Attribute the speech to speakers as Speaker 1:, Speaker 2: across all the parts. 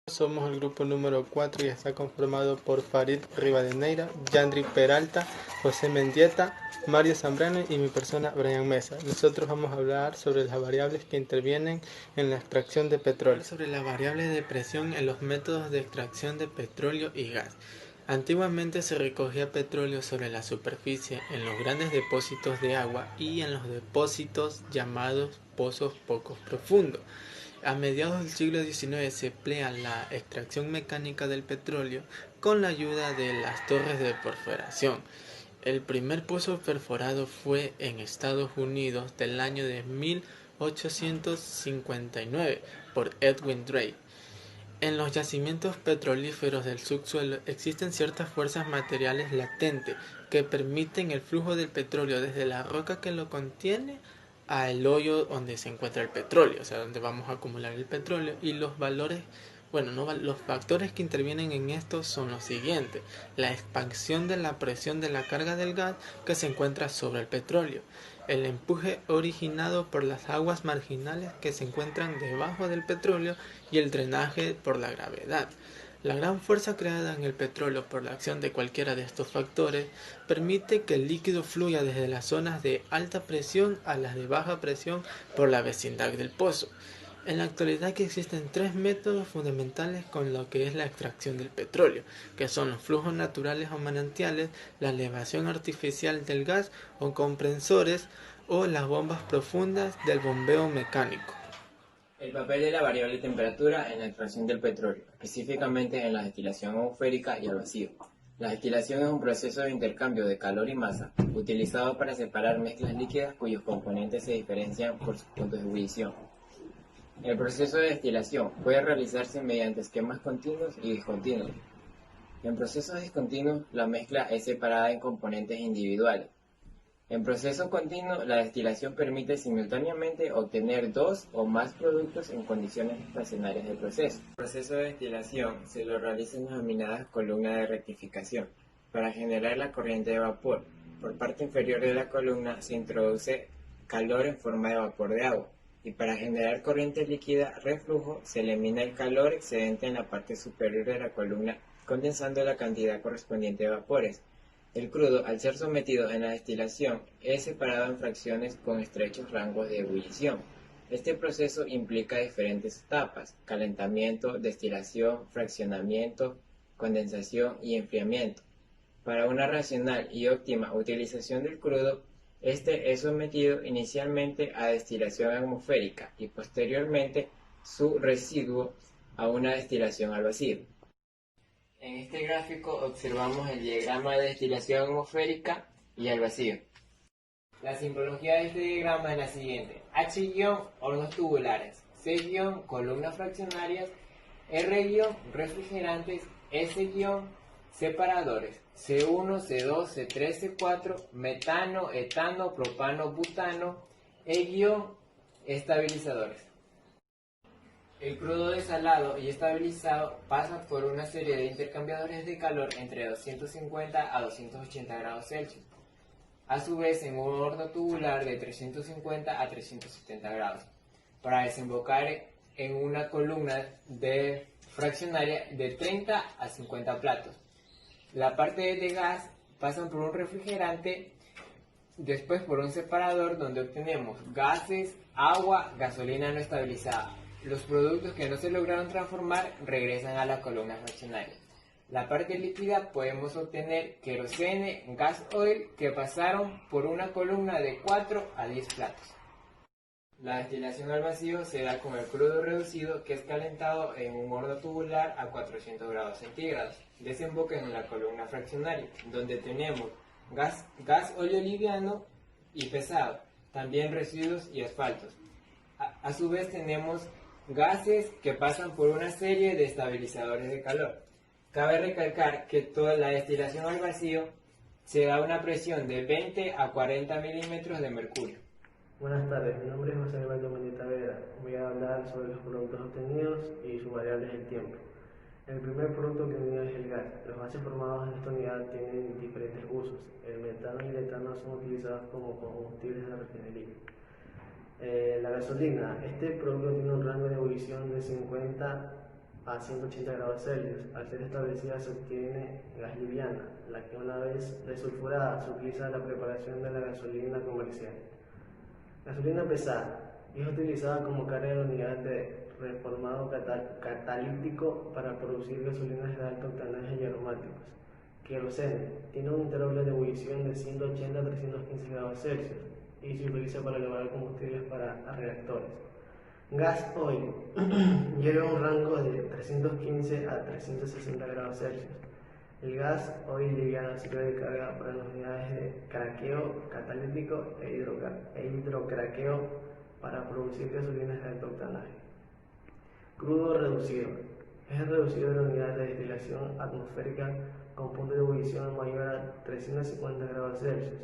Speaker 1: Somos el grupo número 4 y está conformado por Farid Rivadeneira, Yandri Peralta, José Mendieta, Mario Zambrano y mi persona Brian Mesa. Nosotros vamos a hablar sobre las variables que intervienen en la extracción de petróleo. Sobre las variables de presión en los métodos de extracción de petróleo y gas. Antiguamente se recogía petróleo sobre la superficie en los grandes depósitos de agua y en los depósitos llamados pozos poco profundos. A mediados del siglo XIX se emplea la extracción mecánica del petróleo con la ayuda de las torres de perforación. El primer pozo perforado fue en Estados Unidos del año de 1859 por Edwin Drake. En los yacimientos petrolíferos del subsuelo existen ciertas fuerzas materiales latentes que permiten el flujo del petróleo desde la roca que lo contiene al hoyo donde se encuentra el petróleo, o sea, donde vamos a acumular el petróleo. Y los valores, los factores que intervienen en esto son los siguientes: la expansión de la presión de la carga del gas que se encuentra sobre el petróleo, el empuje originado por las aguas marginales que se encuentran debajo del petróleo y el drenaje por la gravedad. La gran fuerza creada en el petróleo por la acción de cualquiera de estos factores permite que el líquido fluya desde las zonas de alta presión a las de baja presión por la vecindad del pozo. En la actualidad que existen tres métodos fundamentales con lo que es la extracción del petróleo, que son los flujos naturales o manantiales, la elevación artificial del gas o compresores o las bombas profundas del bombeo mecánico.
Speaker 2: El papel de la variable temperatura en la extracción del petróleo, específicamente en la destilación atmosférica y al vacío. La destilación es un proceso de intercambio de calor y masa, utilizado para separar mezclas líquidas cuyos componentes se diferencian por sus puntos de ebullición. El proceso de destilación puede realizarse mediante esquemas continuos y discontinuos. En procesos discontinuos, la mezcla es separada en componentes individuales. En proceso continuo, la destilación permite simultáneamente obtener dos o más productos en condiciones estacionarias del proceso. El proceso de destilación se lo realiza en las denominadas columnas de rectificación. Para generar la corriente de vapor, por parte inferior de la columna se introduce calor en forma de vapor de agua, y para generar corriente líquida reflujo se elimina el calor excedente en la parte superior de la columna, condensando la cantidad correspondiente de vapores. El crudo, al ser sometido en la destilación, es separado en fracciones con estrechos rangos de ebullición. Este proceso implica diferentes etapas: calentamiento, destilación, fraccionamiento, condensación y enfriamiento. Para una racional y óptima utilización del crudo, este es sometido inicialmente a destilación atmosférica y posteriormente su residuo a una destilación al vacío. En este gráfico observamos el diagrama de destilación atmosférica y al vacío. La simbología de este diagrama es la siguiente: H- hornos tubulares, C- columnas fraccionarias, R- refrigerantes, S- separadores, C1, C2, C3, C4, metano, etano, propano, butano, E- estabilizadores. El crudo desalado y estabilizado pasa por una serie de intercambiadores de calor entre 250 a 280 grados Celsius, a su vez en un horno tubular de 350 a 370 grados, para desembocar en una columna de fraccionaria de 30 a 50 platos. La parte de gas pasa por un refrigerante, después por un separador donde obtenemos gases, agua, gasolina no estabilizada. Los productos que no se lograron transformar regresan a la columna fraccionaria. La parte líquida podemos obtener querosene, gas oil, que pasaron por una columna de 4 a 10 platos. La destilación al vacío se da con el crudo reducido, que es calentado en un horno tubular a 400 grados centígrados. Desemboca en la columna fraccionaria, donde tenemos gas óleo liviano y pesado, también residuos y asfaltos. A su vez tenemos gases que pasan por una serie de estabilizadores de calor. Cabe recalcar que toda la destilación al vacío se da a una presión de 20 a 40 milímetros de mercurio.
Speaker 3: Buenas tardes, mi nombre es José Alberto Mendieta Vera. Voy a hablar sobre los productos obtenidos y sus variables del tiempo. El primer producto obtenido es el gas. Los gases formados en esta unidad tienen diferentes usos. El metano y el etano son utilizados como combustibles de refinería. La gasolina. Este producto tiene un rango de ebullición de 50 a 180 grados Celsius. Al ser establecida se obtiene gas liviana, la que una vez desulfurada se utiliza en la preparación de la gasolina comercial. Gasolina pesada es utilizada como carga de unidad de reformado catalítico para producir gasolinas de alto octanaje y aromáticos. Querosene tiene un intervalo de ebullición de 180 a 315 grados Celsius y se utiliza para elaborar combustibles para reactores. Gas oil lleva un rango de 315 a 360 grados Celsius. El gas oil liviano sirve de carga para las unidades de craqueo catalítico e hidrocraqueo para producir gasolinas de alto octanaje. Crudo reducido es el reducido de la unidad de destilación atmosférica con punto de ebullición mayor a 350 grados Celsius.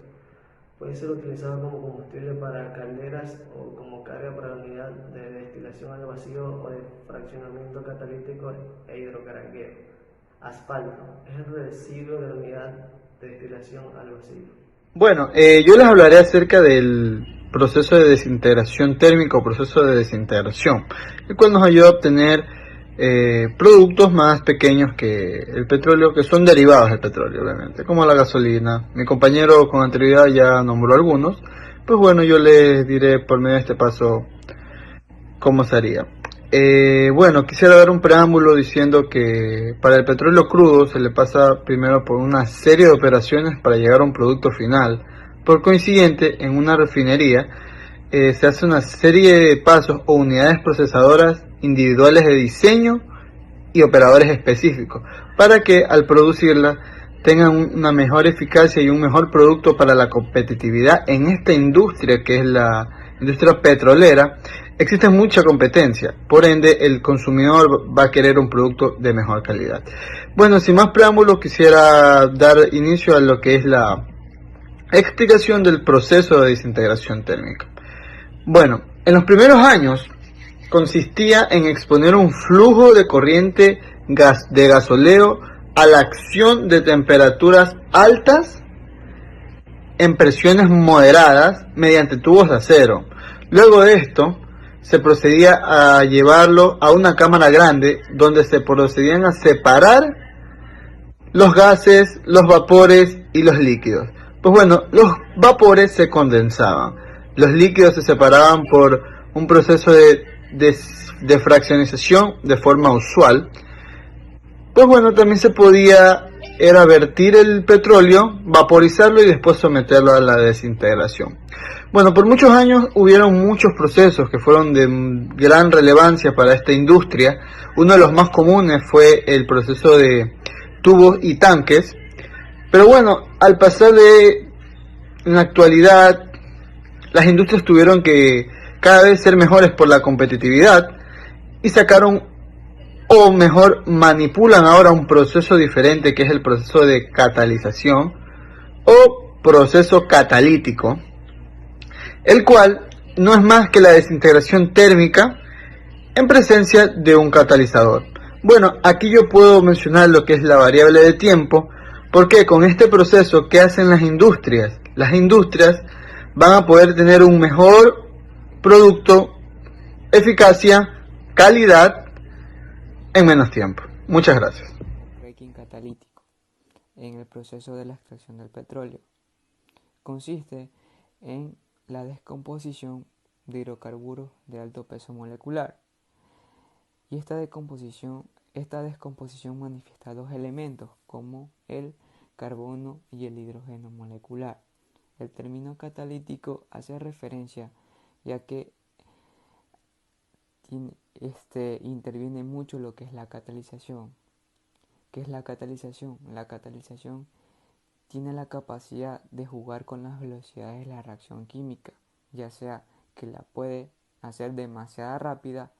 Speaker 3: Puede ser utilizado como combustible para calderas o como carga para la unidad de destilación al vacío o de fraccionamiento catalítico e hidrocraqueo. Asfalto es el residuo de la unidad de destilación al vacío.
Speaker 4: Bueno, yo les hablaré acerca del proceso de desintegración térmica o proceso de desintegración, el cual nos ayuda a obtener productos más pequeños que el petróleo, que son derivados del petróleo, obviamente, como la gasolina. Mi compañero con anterioridad ya nombró algunos, pues bueno, yo les diré por medio de este paso cómo se haría. Bueno, quisiera dar un preámbulo diciendo que para el petróleo crudo se le pasa primero por una serie de operaciones para llegar a un producto final. Por consiguiente, en una refinería se hace una serie de pasos o unidades procesadoras individuales de diseño y operadores específicos para que al producirla tengan una mejor eficacia y un mejor producto para la competitividad en esta industria que es la industria petrolera. Existe mucha competencia, por ende el consumidor va a querer un producto de mejor calidad. Bueno, sin más preámbulos quisiera dar inicio a lo que es la explicación del proceso de desintegración térmica. Bueno, en los primeros años consistía en exponer un flujo de corriente de gasoleo a la acción de temperaturas altas en presiones moderadas mediante tubos de acero. Luego de esto se procedía a llevarlo a una cámara grande donde se procedían a separar los gases, los vapores y los líquidos. Pues bueno, los vapores se condensaban, los líquidos se separaban por un proceso de fraccionización de forma usual. Pues bueno, también se podía era vertir el petróleo, vaporizarlo y después someterlo a la desintegración. Bueno, por muchos años hubieron muchos procesos que fueron de gran relevancia para esta industria. Uno de los más comunes fue el proceso de tubos y tanques. Pero bueno, al pasar en la actualidad, las industrias tuvieron que cada vez ser mejores por la competitividad y sacaron, o mejor manipulan ahora un proceso diferente que es el proceso de catalización o proceso catalítico, el cual no es más que la desintegración térmica en presencia de un catalizador. Bueno, aquí yo puedo mencionar lo que es la variable de tiempo, porque con este proceso, ¿qué hacen las industrias? Las industrias van a poder tener un mejor producto, eficacia, calidad en menos tiempo. Muchas gracias.
Speaker 5: Cracking catalítico en el proceso de la extracción del petróleo consiste en la descomposición de hidrocarburos de alto peso molecular. Y esta descomposición manifiesta dos elementos como el carbono y el hidrógeno molecular. El término catalítico hace referencia ya que interviene mucho lo que es la catalización. ¿Qué es la catalización? La catalización tiene la capacidad de jugar con las velocidades de la reacción química, ya sea que la puede hacer demasiado rápida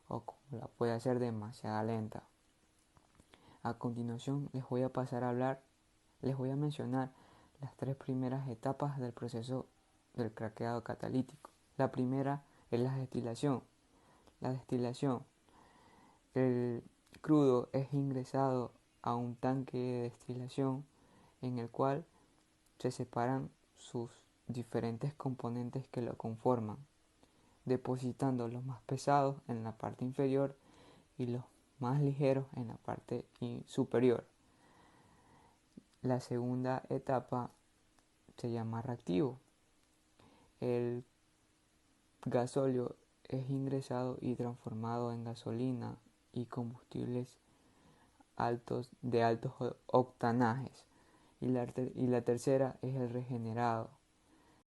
Speaker 5: o como la puede hacer demasiado lenta. A continuación les voy a mencionar las tres primeras etapas del proceso del craqueado catalítico. La primera es la destilación. La destilación, el crudo es ingresado a un tanque de destilación en el cual se separan sus diferentes componentes que lo conforman, depositando los más pesados en la parte inferior y los más ligeros en la parte superior. La segunda etapa se llama reactivo. El gasóleo es ingresado y transformado en gasolina y combustibles de altos octanajes. Y la tercera es el regenerado.